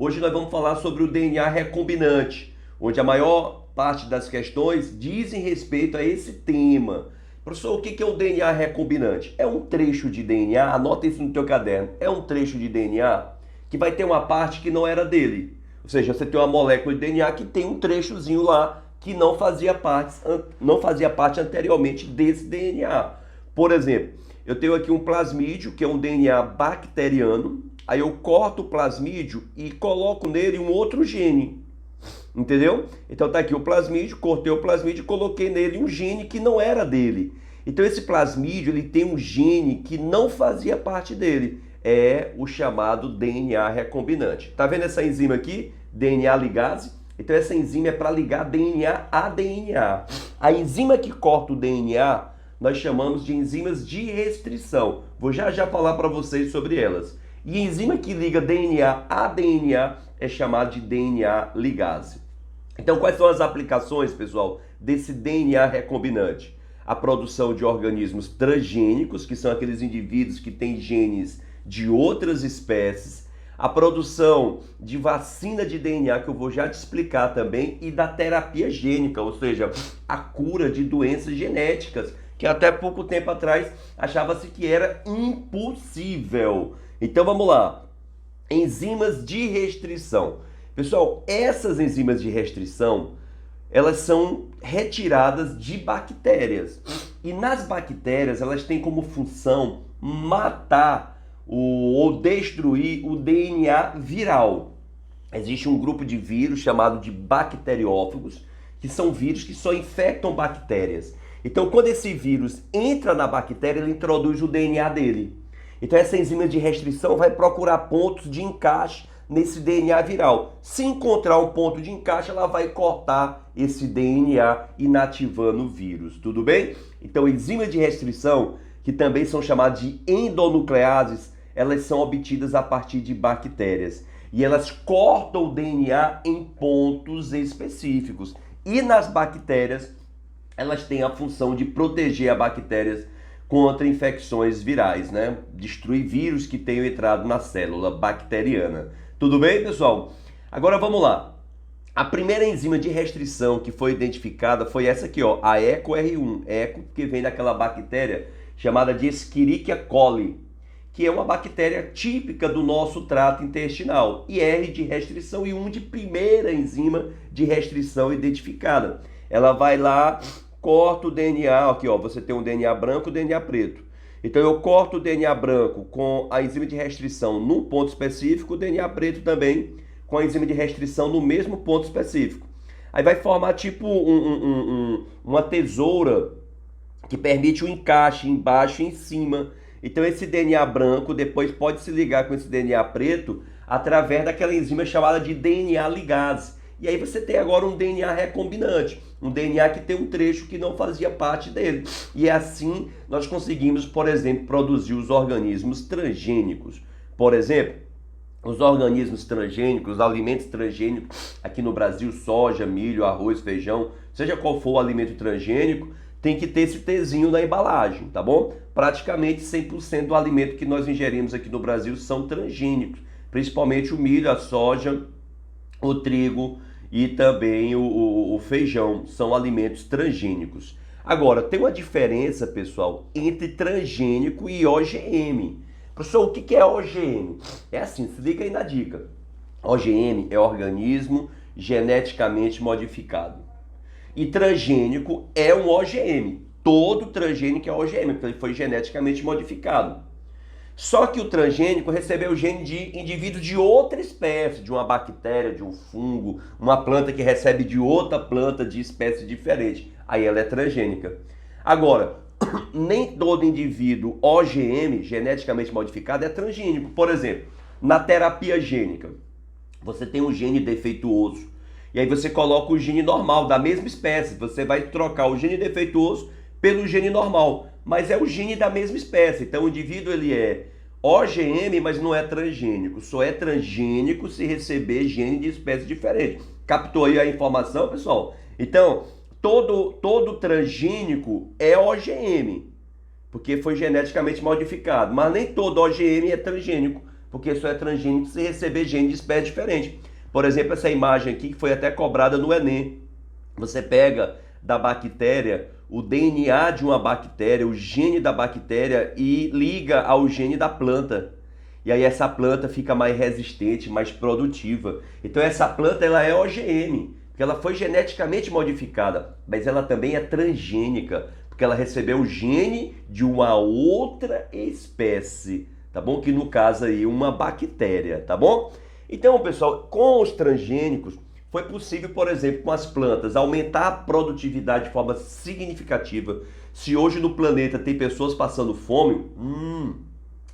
Hoje nós vamos falar sobre o DNA recombinante, onde a maior parte das questões dizem respeito a esse tema. Professor, o que é o DNA recombinante? É um trecho de DNA, anota isso no teu caderno, é um trecho de DNA que vai ter uma parte que não era dele. Ou seja, você tem uma molécula de DNA que tem um trechozinho lá que não fazia parte anteriormente desse DNA. Por exemplo, eu tenho aqui um plasmídio, que é um DNA bacteriano, aí eu corto o plasmídio e coloco nele um outro gene. Entendeu? Então tá aqui o plasmídio, cortei o plasmídio e coloquei nele um gene que não era dele. Então esse plasmídio, ele tem um gene que não fazia parte dele. É o chamado DNA recombinante. Tá vendo essa enzima aqui? DNA ligase? Então essa enzima é para ligar DNA a DNA. A enzima que corta o DNA, nós chamamos de enzimas de restrição. Vou já falar para vocês sobre elas. E a enzima que liga DNA a DNA é chamada de DNA ligase. Então, quais são as aplicações, pessoal, desse DNA recombinante? A produção de organismos transgênicos, que são aqueles indivíduos que têm genes de outras espécies, a produção de vacina de DNA, que eu vou já te explicar também, e da terapia gênica, ou seja, a cura de doenças genéticas, que até pouco tempo atrás achava-se que era impossível. Então vamos lá, enzimas de restrição. Pessoal, essas enzimas de restrição, elas são retiradas de bactérias. E nas bactérias, elas têm como função matar ou destruir o DNA viral. Existe um grupo de vírus chamado de bacteriófagos, que são vírus que só infectam bactérias. Então, quando esse vírus entra na bactéria, ele introduz o DNA dele. Então, essa enzima de restrição vai procurar pontos de encaixe nesse DNA viral. Se encontrar um ponto de encaixe, ela vai cortar esse DNA inativando o vírus. Tudo bem? Então, enzimas de restrição, que também são chamadas de endonucleases, elas são obtidas a partir de bactérias. E elas cortam o DNA em pontos específicos. E nas bactérias, elas têm a função de proteger as bactérias contra infecções virais, né? Destruir vírus que tenham entrado na célula bacteriana. Tudo bem, pessoal? Agora vamos lá. A primeira enzima de restrição que foi identificada foi essa aqui, ó, a EcoR1. Eco, que vem daquela bactéria chamada de Escherichia coli, que é uma bactéria típica do nosso trato intestinal. E R de restrição e 1 de primeira enzima de restrição identificada. Ela vai lá, corta o DNA, aqui ó, você tem um DNA branco e um DNA preto. Então eu corto o DNA branco com a enzima de restrição num ponto específico, o DNA preto também com a enzima de restrição no mesmo ponto específico. Aí vai formar tipo uma tesoura que permite o encaixe embaixo e em cima. Então esse DNA branco depois pode se ligar com esse DNA preto através daquela enzima chamada de DNA ligase. E aí você tem agora um DNA recombinante, um DNA que tem um trecho que não fazia parte dele. E assim nós conseguimos, por exemplo, produzir os organismos transgênicos. Por exemplo, os organismos transgênicos, os alimentos transgênicos, aqui no Brasil, soja, milho, arroz, feijão, seja qual for o alimento transgênico, tem que ter esse Tzinho na embalagem, tá bom? Praticamente 100% do alimento que nós ingerimos aqui no Brasil são transgênicos, principalmente o milho, a soja, o trigo e também o feijão, são alimentos transgênicos. Agora, tem uma diferença, pessoal, entre transgênico e OGM. Professor, o que é OGM? É assim, se liga aí na dica. OGM é organismo geneticamente modificado. E transgênico é um OGM. Todo transgênico é OGM, porque ele foi geneticamente modificado. Só que o transgênico recebeu o gene de indivíduo de outra espécie, de uma bactéria, de um fungo, uma planta que recebe de outra planta de espécie diferente. Aí ela é transgênica. Agora, nem todo indivíduo OGM, geneticamente modificado, é transgênico. Por exemplo, na terapia gênica, você tem um gene defeituoso. E aí você coloca o gene normal, da mesma espécie. Você vai trocar o gene defeituoso pelo gene normal. Mas é o gene da mesma espécie. Então o indivíduo ele é OGM, mas não é transgênico. Só é transgênico se receber gene de espécie diferente. Captou aí a informação, pessoal? Então, todo transgênico é OGM, porque foi geneticamente modificado. Mas nem todo OGM é transgênico, porque só é transgênico se receber gene de espécie diferente. Por exemplo, essa imagem aqui que foi até cobrada no Enem. Você pega da bactéria o DNA de uma bactéria, o gene da bactéria e liga ao gene da planta. E aí essa planta fica mais resistente, mais produtiva. Então essa planta ela é OGM, porque ela foi geneticamente modificada, mas ela também é transgênica, porque ela recebeu o gene de uma outra espécie, tá bom? Que no caso aí uma bactéria, tá bom? Então, pessoal, com os transgênicos foi possível, por exemplo, com as plantas, aumentar a produtividade de forma significativa. Se hoje no planeta tem pessoas passando fome,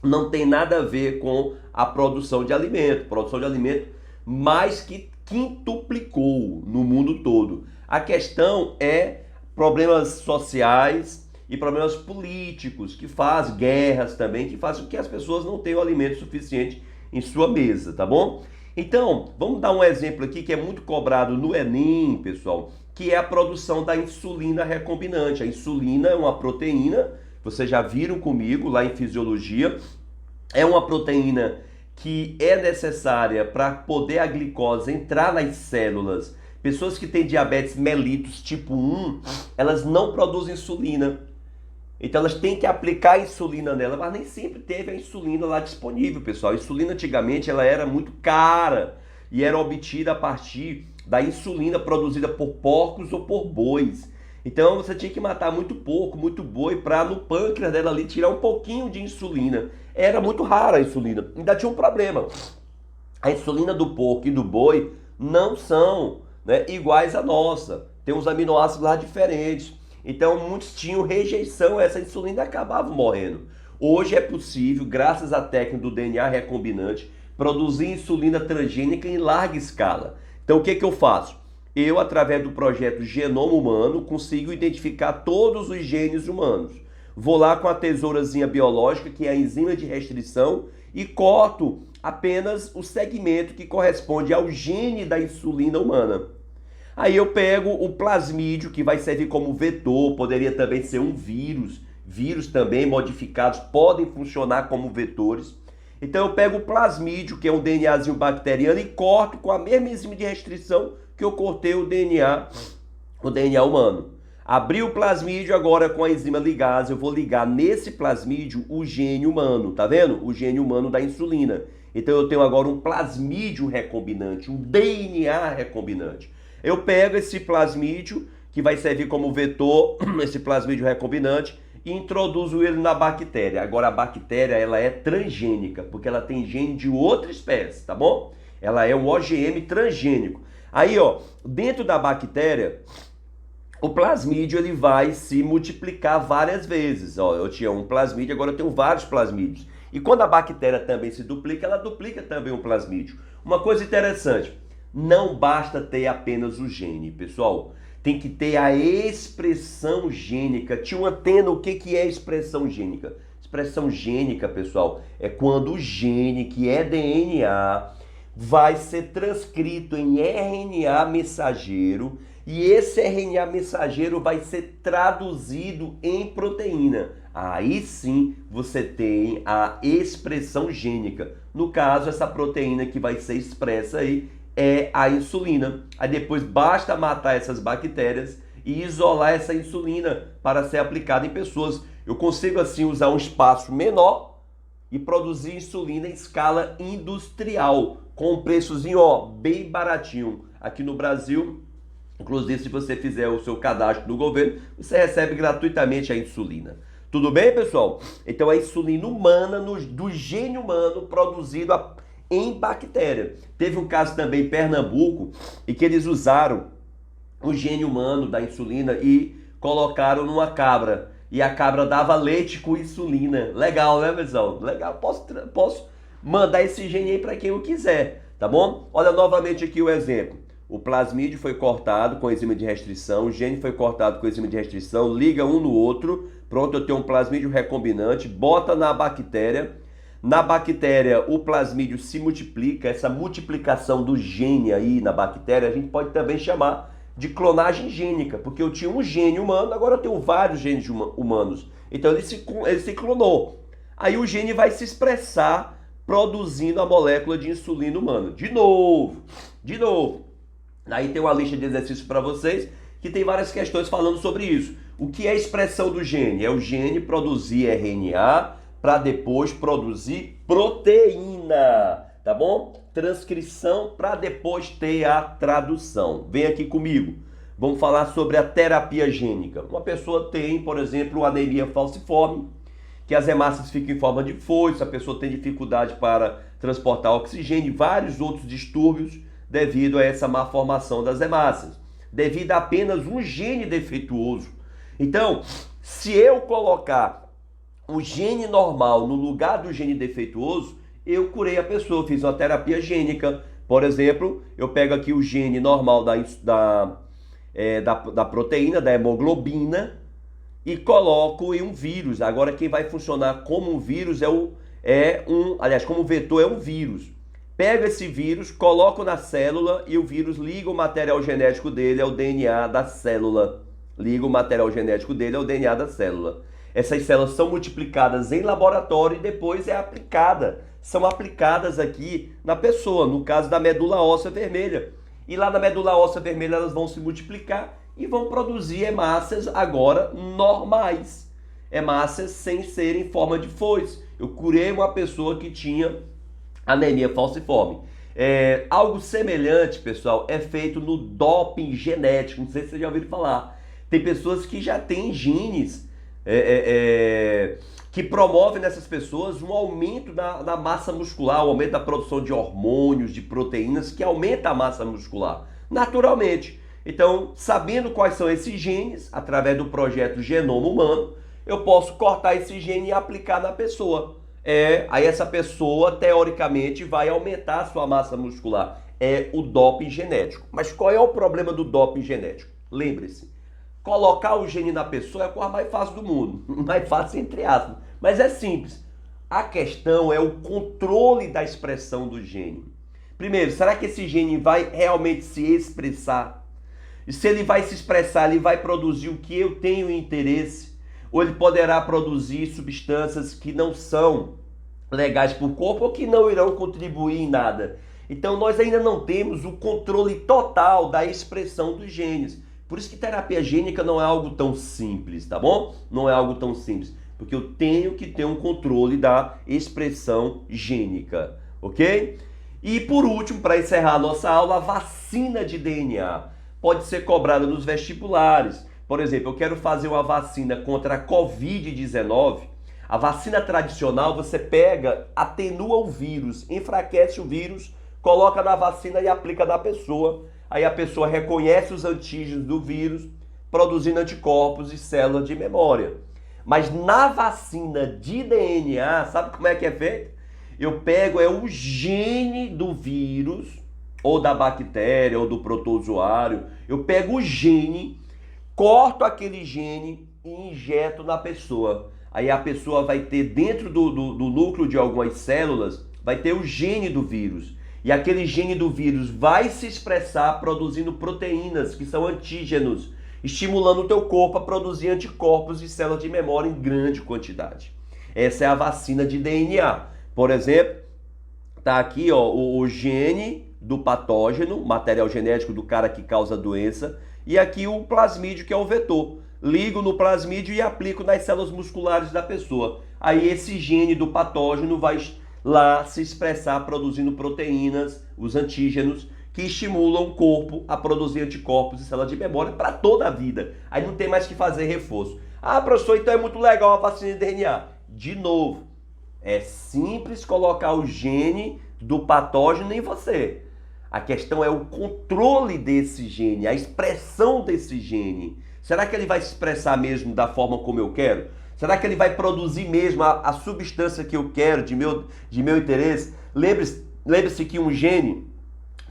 não tem nada a ver com a produção de alimento. Produção de alimento mais que quintuplicou no mundo todo. A questão é problemas sociais e problemas políticos, que faz guerras também, que fazem com que as pessoas não tenham alimento suficiente em sua mesa, tá bom? Então, vamos dar um exemplo aqui que é muito cobrado no Enem, pessoal, que é a produção da insulina recombinante. A insulina é uma proteína, vocês já viram comigo lá em fisiologia, é uma proteína que é necessária para poder a glicose entrar nas células. Pessoas que têm diabetes mellitus tipo 1, elas não produzem insulina. Então elas têm que aplicar a insulina nela, mas nem sempre teve a insulina lá disponível, pessoal. A insulina antigamente ela era muito cara e era obtida a partir da insulina produzida por porcos ou por bois. Então você tinha que matar muito porco, muito boi para no pâncreas dela ali tirar um pouquinho de insulina. Era muito rara a insulina. Ainda tinha um problema. A insulina do porco e do boi não são, né, iguais à nossa. Tem uns aminoácidos lá diferentes. Então muitos tinham rejeição a essa insulina e acabavam morrendo. Hoje é possível, graças à técnica do DNA recombinante, produzir insulina transgênica em larga escala. Então o que eu faço? Eu, através do projeto Genoma Humano, consigo identificar todos os genes humanos. Vou lá com a tesourazinha biológica, que é a enzima de restrição, e corto apenas o segmento que corresponde ao gene da insulina humana. Aí eu pego o plasmídio, que vai servir como vetor, poderia também ser um vírus. Vírus também modificados podem funcionar como vetores. Então eu pego o plasmídio, que é um DNAzinho bacteriano, e corto com a mesma enzima de restrição que eu cortei o DNA humano. Abri o plasmídio agora com a enzima ligase, eu vou ligar nesse plasmídio o gene humano, tá vendo? O gene humano da insulina. Então eu tenho agora um plasmídio recombinante, um DNA recombinante. Eu pego esse plasmídio, que vai servir como vetor, esse plasmídio recombinante, e introduzo ele na bactéria. Agora a bactéria ela é transgênica, porque ela tem gene de outra espécie, tá bom? Ela é um OGM transgênico. Aí, ó, dentro da bactéria, o plasmídio ele vai se multiplicar várias vezes. Ó, eu tinha um plasmídio, agora eu tenho vários plasmídios. E quando a bactéria também se duplica, ela duplica também o plasmídio. Uma coisa interessante, não basta ter apenas o gene, pessoal. Tem que ter a expressão gênica. Tio Antena, o que é expressão gênica? Expressão gênica, pessoal, é quando o gene, que é DNA, vai ser transcrito em RNA mensageiro e esse RNA mensageiro vai ser traduzido em proteína. Aí sim você tem a expressão gênica. No caso, essa proteína que vai ser expressa aí é a insulina. Aí depois basta matar essas bactérias e isolar essa insulina para ser aplicada em pessoas. Eu consigo assim usar um espaço menor e produzir insulina em escala industrial, com um preçozinho, ó, bem baratinho. Aqui no Brasil, inclusive se você fizer o seu cadastro no governo, você recebe gratuitamente a insulina. Tudo bem, pessoal? Então a insulina humana, do gene humano produzido em bactéria. Teve um caso também em Pernambuco, em que eles usaram o gene humano da insulina e colocaram numa cabra. E a cabra dava leite com insulina. Legal, né, pessoal? Legal, posso mandar esse gene aí para quem eu quiser, tá bom? Olha novamente aqui o exemplo. O plasmídio foi cortado com enzima de restrição, o gene foi cortado com enzima de restrição, liga um no outro, pronto, eu tenho um plasmídio recombinante, bota na bactéria. Na bactéria, o plasmídio se multiplica, essa multiplicação do gene aí na bactéria, a gente pode também chamar de clonagem gênica, porque eu tinha um gene humano, agora eu tenho vários genes humanos. Então ele se clonou. Aí o gene vai se expressar produzindo a molécula de insulina humana. De novo. Aí tem uma lista de exercícios para vocês que tem várias questões falando sobre isso. O que é a expressão do gene? É o gene produzir RNA para depois produzir proteína, tá bom? Transcrição para depois ter a tradução. Vem aqui comigo. Vamos falar sobre a terapia gênica. Uma pessoa tem, por exemplo, anemia falciforme, que as hemácias ficam em forma de foice, a pessoa tem dificuldade para transportar oxigênio e vários outros distúrbios devido a essa má formação das hemácias, devido a apenas um gene defeituoso. Então, se eu colocar o gene normal no lugar do gene defeituoso, eu curei a pessoa, fiz uma terapia gênica. Por exemplo, eu pego aqui o gene normal da proteína, da hemoglobina, e coloco em um vírus. Agora quem vai funcionar como um vírus como vetor é um vírus. Pego esse vírus, coloco na célula e o vírus liga o material genético dele ao DNA da célula. Essas células são multiplicadas em laboratório e depois são aplicadas aqui na pessoa, no caso da medula óssea vermelha. E lá na medula óssea vermelha elas vão se multiplicar e vão produzir hemácias agora normais. Hemácias sem serem em forma de foice. Eu curei uma pessoa que tinha anemia falciforme. Algo semelhante, pessoal, é feito no doping genético. Não sei se vocês já ouviram falar. Tem pessoas que já têm genes que promovem nessas pessoas um aumento da massa muscular, um aumento da produção de hormônios, de proteínas, que aumenta a massa muscular, naturalmente. Então, sabendo quais são esses genes, através do projeto Genoma Humano, eu posso cortar esse gene e aplicar na pessoa. Aí essa pessoa, teoricamente, vai aumentar a sua massa muscular. É o doping genético. Mas qual é o problema do doping genético? Lembre-se, colocar o gene na pessoa é a coisa mais fácil do mundo. Mais fácil entre aspas. Mas é simples. A questão é o controle da expressão do gene. Primeiro, será que esse gene vai realmente se expressar? E se ele vai se expressar, ele vai produzir o que eu tenho interesse? Ou ele poderá produzir substâncias que não são legais para o corpo ou que não irão contribuir em nada? Então nós ainda não temos o controle total da expressão dos genes. Por isso que terapia gênica não é algo tão simples, tá bom? Não é algo tão simples, porque eu tenho que ter um controle da expressão gênica, ok? E por último, para encerrar a nossa aula, a vacina de DNA pode ser cobrada nos vestibulares. Por exemplo, eu quero fazer uma vacina contra a Covid-19. A vacina tradicional, você pega, atenua o vírus, enfraquece o vírus, coloca na vacina e aplica na pessoa. Aí a pessoa reconhece os antígenos do vírus, produzindo anticorpos e células de memória. Mas na vacina de DNA, sabe como é que é feito? Eu pego o gene do vírus, ou da bactéria, ou do protozoário. Eu pego o gene, corto aquele gene e injeto na pessoa. Aí a pessoa vai ter dentro do núcleo de algumas células, vai ter o gene do vírus. E aquele gene do vírus vai se expressar produzindo proteínas, que são antígenos, estimulando o teu corpo a produzir anticorpos e células de memória em grande quantidade. Essa é a vacina de DNA. Por exemplo, tá aqui o gene do patógeno, material genético do cara que causa a doença, e aqui o plasmídio, que é o vetor. Ligo no plasmídio e aplico nas células musculares da pessoa. Aí esse gene do patógeno vai lá se expressar produzindo proteínas, os antígenos, que estimulam o corpo a produzir anticorpos e células de memória para toda a vida. Aí não tem mais que fazer reforço. Ah, professor, então é muito legal a vacina de DNA. De novo, é simples colocar o gene do patógeno em você. A questão é o controle desse gene, a expressão desse gene. Será que ele vai se expressar mesmo da forma como eu quero? Será que ele vai produzir mesmo a substância que eu quero, de meu interesse? Lembre-se que um gene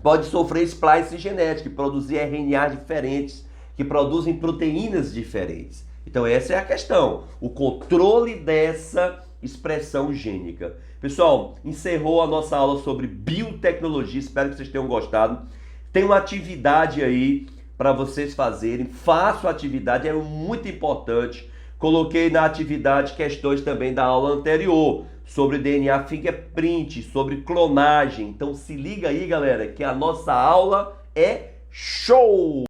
pode sofrer splice genético, produzir RNA diferentes, que produzem proteínas diferentes. Então essa é a questão, o controle dessa expressão gênica. Pessoal, encerrou a nossa aula sobre biotecnologia, espero que vocês tenham gostado. Tem uma atividade aí para vocês fazerem, façam a atividade, é muito importante. Coloquei na atividade questões também da aula anterior, sobre DNA fingerprint, sobre clonagem. Então se liga aí, galera, que a nossa aula é show!